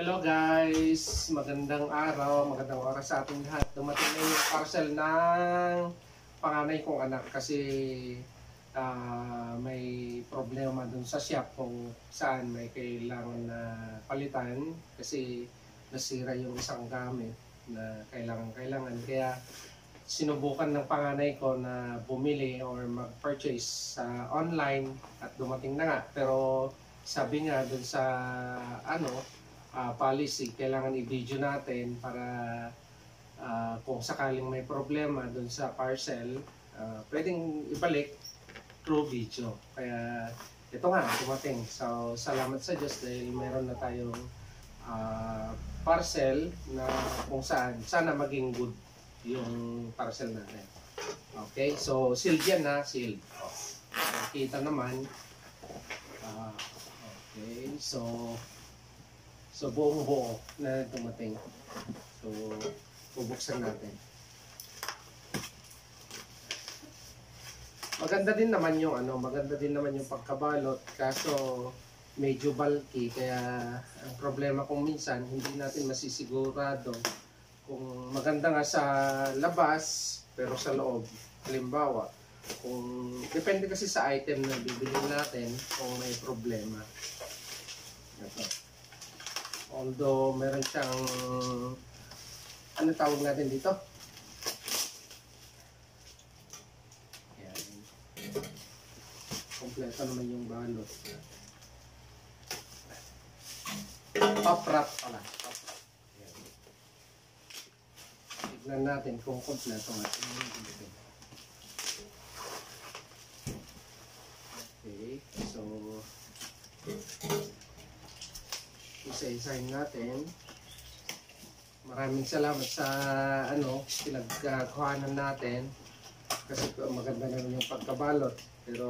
Hello guys! Magandang araw, magandang oras sa ating lahat. Dumating na yung parcel ng panganay kong anak kasi may problema dun sa shop kung saan may kailangan na palitan kasi nasira yung isang gamit na kailangan. Kaya sinubukan ng panganay ko na bumili or mag-purchase sa online at dumating na nga. Pero sabi nga dun sa policy, kailangan i-video natin para kung sakaling may problema dun sa parcel, pwedeng ibalik through video. Kaya ito nga, dumating. So, salamat sa Diyos dahil meron na tayong parcel na kung saan, sana maging good yung parcel natin. Okay, so sealed yan na, sealed. Kita naman. Okay, so buong buo na dumating. So, bubuksan natin. Maganda din naman yung pagkabalot, kaso medyo bulky, kaya ang problema kung minsan hindi natin masisigurado kung maganda nga sa labas pero sa loob. Halimbawa, kung depende kasi sa item na bibili natin kung may problema. Ito. Although meron siyang ano tawag natin dito? Ayan. Kompleto naman yung balot. Top wrap pala. Top wrap. Ayan. Tignan natin kung kompleto nga. Okay, so isa-isahin natin. Maraming salamat sa pinagkuhanan natin kasi maganda naman yung pagkabalot, pero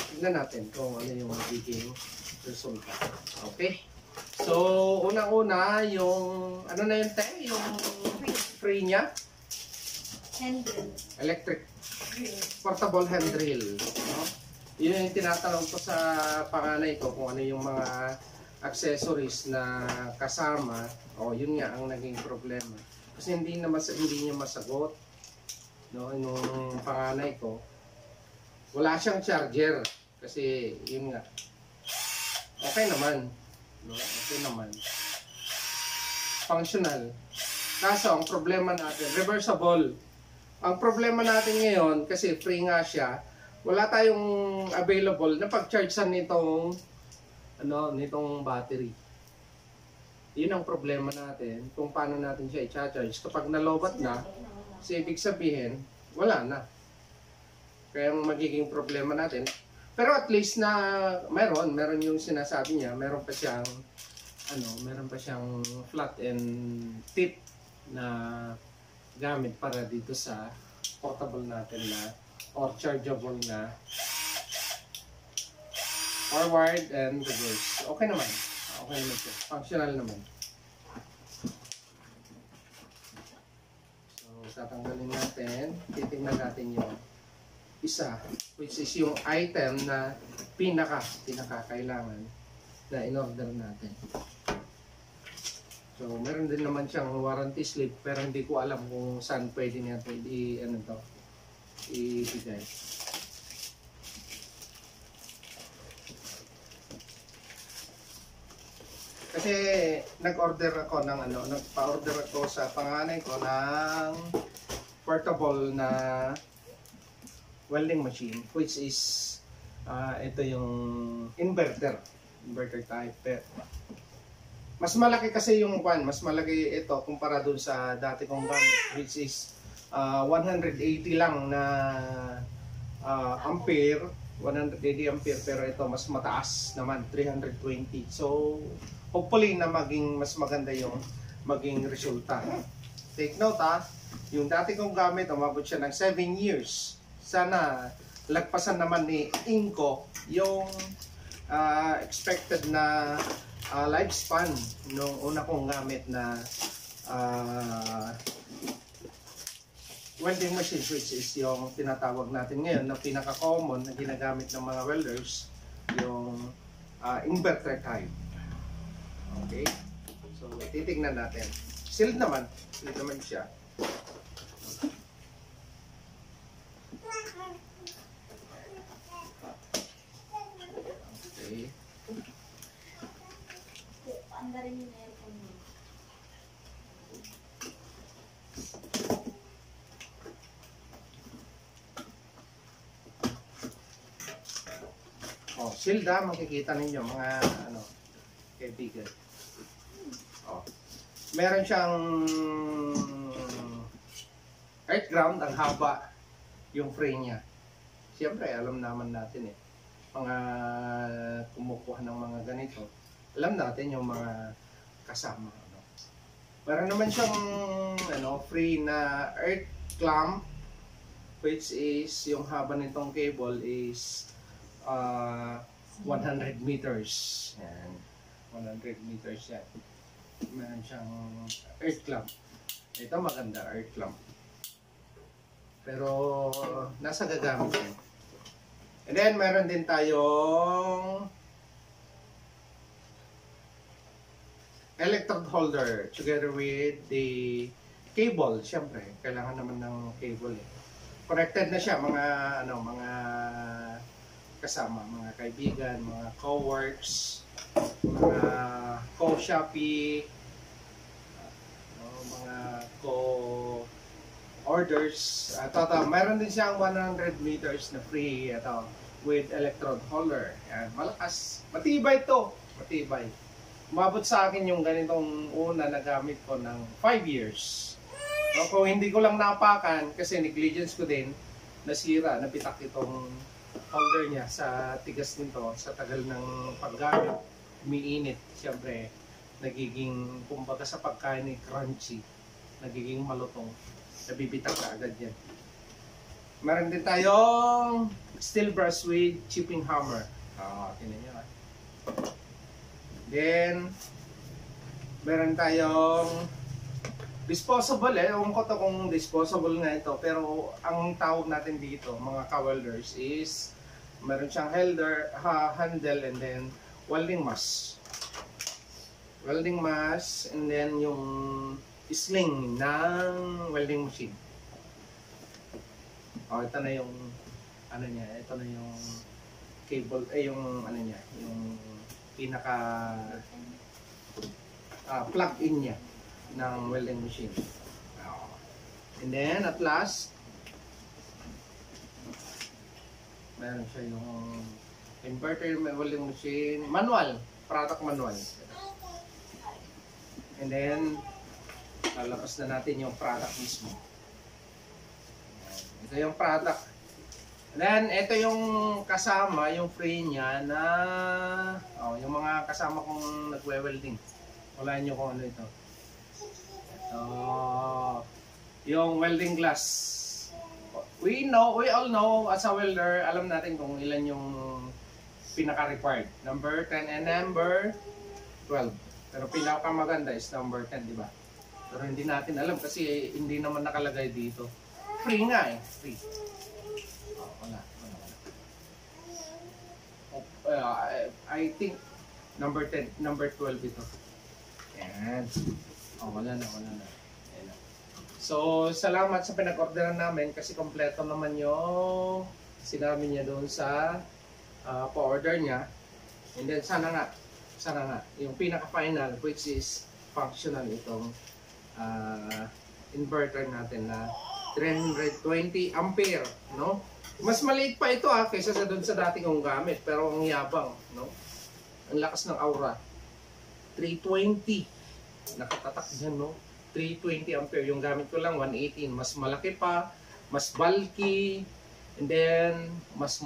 tignan natin kung ano yung magiging resulta. Okay, so unang-una yung yung free niya, handle, electric portable hand drill, no? Yun yung tinatanong ko sa panganay ko kung ano yung mga accessories na kasama. Yun nga ang naging problema kasi hindi niya masagot, no, nung panganay ko. Wala siyang charger kasi yun nga, okay naman, no? Okay naman, functional, kaso ang problema natin reversible. Ang problema natin ngayon kasi free nga siya, wala tayong available na pag-chargean nitong battery. Yun ang problema natin kung paano natin siya i-charge. Kapag nalobat na, ibig sabihin wala na. Kaya ang magiging problema natin, pero at least na meron yung sinasabi niya, meron pa siyang flat and tip na gamit para dito sa portable natin na or chargeable na forward and reverse. Okay naman. Okay naman siya. Functional naman. So, tatanggalin natin. Titingnan natin yung isa, which is yung item na pinaka-kailangan na in-order natin. So, meron din naman siyang warranty slip, pero hindi ko alam kung saan pwede natin ibigay. Kasi nag-order ako nagpa-order ako sa panganay ko ng portable na welding machine, which is ito yung inverter type. Mas malaki kasi yung mas malaki ito kumpara dun sa dati kong gamit, which is 180 lang na ampere, 180 ampere, pero ito mas mataas naman, 320. So hopefully na mas maganda yung maging resulta. Take note yung dati kong gamit, umabot siya ng 7 years. Sana lagpasan naman ni Inco yung expected na lifespan nung una kong gamit na welding machine, which is yung tinatawag natin ngayon na pinaka-common na ginagamit ng mga welders, yung inverter type. Okay? titignan natin. Sealed naman siya. Okay. Anda rin yung aircon mo. Oh, sealed makikita ninyo mga kaibigan. Oh. Meron siyang earth ground, ang haba yung frame niya. Siyempre, alam naman natin mga kumukuha ng mga ganito. Alam natin yung mga kasama. Meron naman siyang free na earth clamp, which is yung haba nitong cable is 100 meters. Yan. 100 meters yan. Meron siyang earth clamp. Ito maganda, earth clamp. Pero nasa gagamit yan. And then meron din tayong electrode holder together with the cable. Siyempre, kailangan naman ng cable Connected na siya mga mga kasama, mga kaibigan, mga co-works, mga co-shopee, mga co-orders. Mayroon din siyang 100 meters na free with electrode holder. Yan, malakas. Matibay ito. Matibay. Umabot sa akin yung ganitong una na gamit ko ng 5 years. Kung hindi ko lang napakan, kasi negligence ko din, nasira, napitak itong holder niya sa tigas nito, sa tagal ng paggamit, umiinit. Siyempre, nagiging, kumbaga sa pagkain crunchy, nagiging malutong, nabibitak ka agad yan. Meron din tayong steel brush with chipping hammer. Tinan nyo Then, meron tayong disposable ewan ko to kung disposable nga ito, pero ang tawag natin dito, mga ka-welders, is meron siyang handle and then welding mask. Welding mask and then yung sling ng welding machine. Ito na yung niya, ito na yung cable, yung niya, yung pinaka plug-in niya ng welding machine. And then at last, meron siya yung inverter welding machine, manual, product manual. And then lalabas na natin yung product mismo. Ito yung product. And then ito yung kasama, yung free niya na yung mga kasama kong nagwe-welding. Wala nyo kung ano ito. Yung welding glass. We all know as a welder, alam natin kung ilan yung pinaka-required. Number 10 and number 12. Pero pinaka-maganda is number 10, di ba? Pero hindi natin alam kasi hindi naman nakalagay dito. Free nga free. Wala. I think number 10, number 12 ito. Yan. Wala na. Ayan na. So, salamat sa pinag-orderan namin kasi kompleto naman yung sinabi niya doon sa pa-order niya. And then sana nga, yung pinaka-final, which is functional itong inverter natin na 320 ampere, no? Mas maliit pa ito kaysa sa doon sa dating kong gamit, pero ang yabang, no? Ang lakas ng aura. 320. Nakatatak dyan, no? 320 ampere. Yung gamit ko lang, 118. Mas malaki pa, mas bulky, and then, mas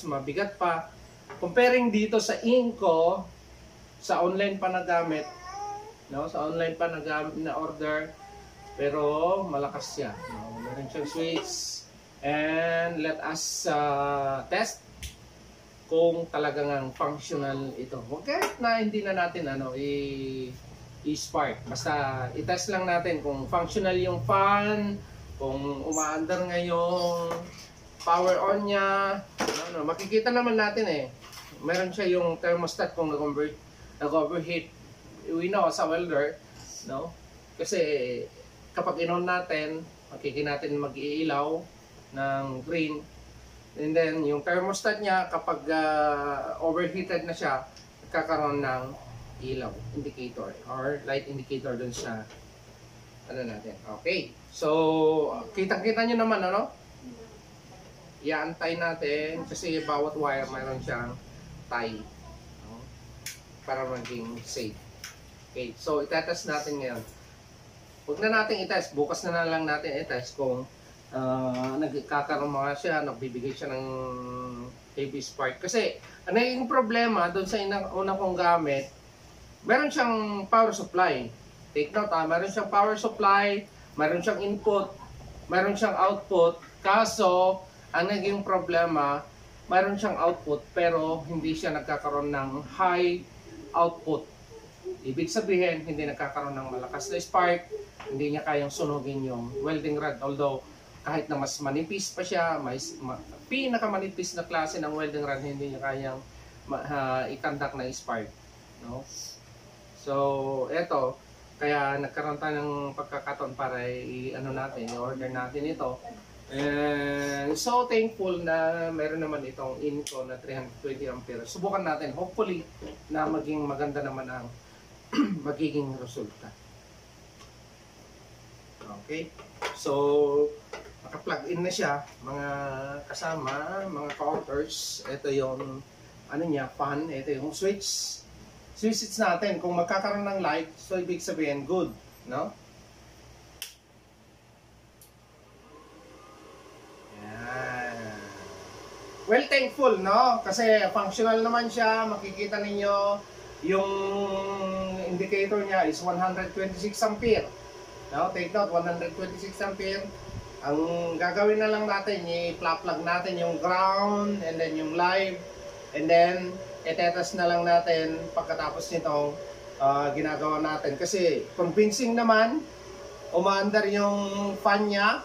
mabigat pa. Comparing dito sa Inco, sa online pa na gamit, no? Sa online pa na order, pero malakas siya. No? Meron siyang switch. And let us test kung talagang functional ito. Okay, na hindi na natin i-spark. Basta i-test lang natin kung functional yung fan, kung umaandar nga yung power on niya. Makikita naman natin meron siya yung thermostat kung nag-overheat. we know as a welder, no? Kasi kapag in-on natin, makikita natin mag-iilaw ng green. And then yung thermostat niya, kapag overheated na siya, nagkakaroon ng ilaw indicator or light indicator dun sa ano natin. Okay. So, kitang-kita nyo naman, ano? I-antay natin kasi bawat wire mayroon siyang tie, no? Para maging safe. Okay. So, itetest natin ngayon. Huwag na natin itest. Bukas na lang natin itest kung nagkakaroon mga siya, nagbibigay siya ng heavy spark. Kasi, ano yung problema doon sa unang kong gamit, meron siyang power supply. Take note, meron siyang power supply, meron siyang input, meron siyang output. Kaso, ang naging problema, meron siyang output pero hindi siya nagkakaroon ng high output. Ibig sabihin, hindi nagkakaroon ng malakas na spark, hindi niya kayang sunugin yung welding rod. Although, kahit na mas manipis pa siya, pinakamanipis na klase ng welding rod, hindi niya kayang ikandak na spark. No? So, eto, kaya nagkaroon tayo ng pagkakataon para i-order natin ito. And so thankful na meron naman itong Inco na 320 ampere. Subukan natin. Hopefully na maging maganda naman ang magiging resulta. Okay. So, naka-plug in na siya. Mga kasama, mga counters. Ito yung ano niya, fan. Ito yung switch. Switch natin. Kung magkakaroon ng light, so ibig sabihin good. No? Well, thankful, no? Kasi functional naman siya. Makikita ninyo yung indicator niya is 126 ampere. No? Take note, 126 ampere. Ang gagawin na lang natin, i-plug natin yung ground and then yung live. And then, itetest na lang natin pagkatapos nitong ginagawa natin. Kasi convincing naman, umaandar yung fan niya.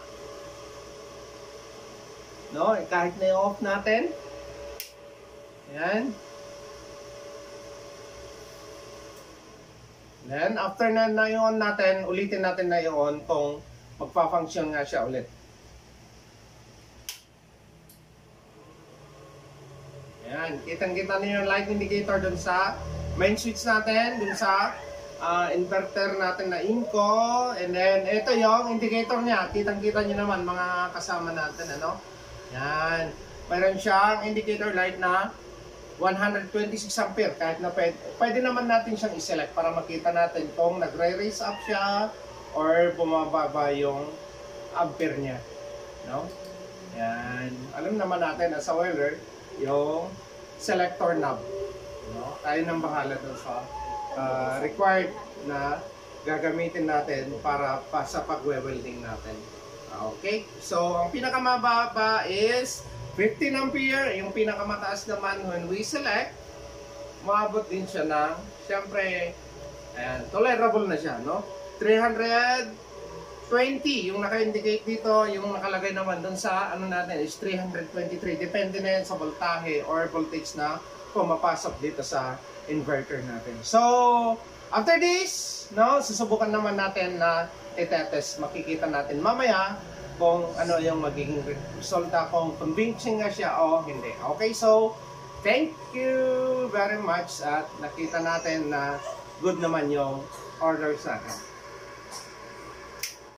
No, kahit na i-off natin. Ayan. Then, after na i-on natin, ulitin natin na i-on kung magpa-function nga siya ulit. Ayan. Kitang-kita niyo yung light indicator dun sa main switch natin, dun sa inverter natin na Inco. And then, ito yung indicator niya. Kitang-kita niyo naman mga kasama natin, ano? Yan. Mayroon siyang indicator light na 126 ampere. Kahit na pwede naman natin siyang i-select para makita natin kung nagre-raise up siya or bumababa yung ampere niya. No? Yan. Alam naman natin na sa welder, yung selector knob. No? Tayo nang bahala dun sa required na gagamitin natin para sa pag-welding natin. Okay, so ang pinakamababa is 15 ampere, yung pinakamataas naman when we select, maabot din siya ng, syempre, ayan, tolerable na siya, no? 320, yung naka-indicate dito, yung nakalagay naman dun sa, ano natin, is 323, depende na yan sa voltahe or voltage na pumapasok dito sa inverter natin. So, after this, no, susubukan naman natin na itetest, makikita natin mamaya kung ano yung magiging resulta, kung convincing nga siya o hindi. Okay, so thank you very much at nakita natin na good naman yung order sa akin.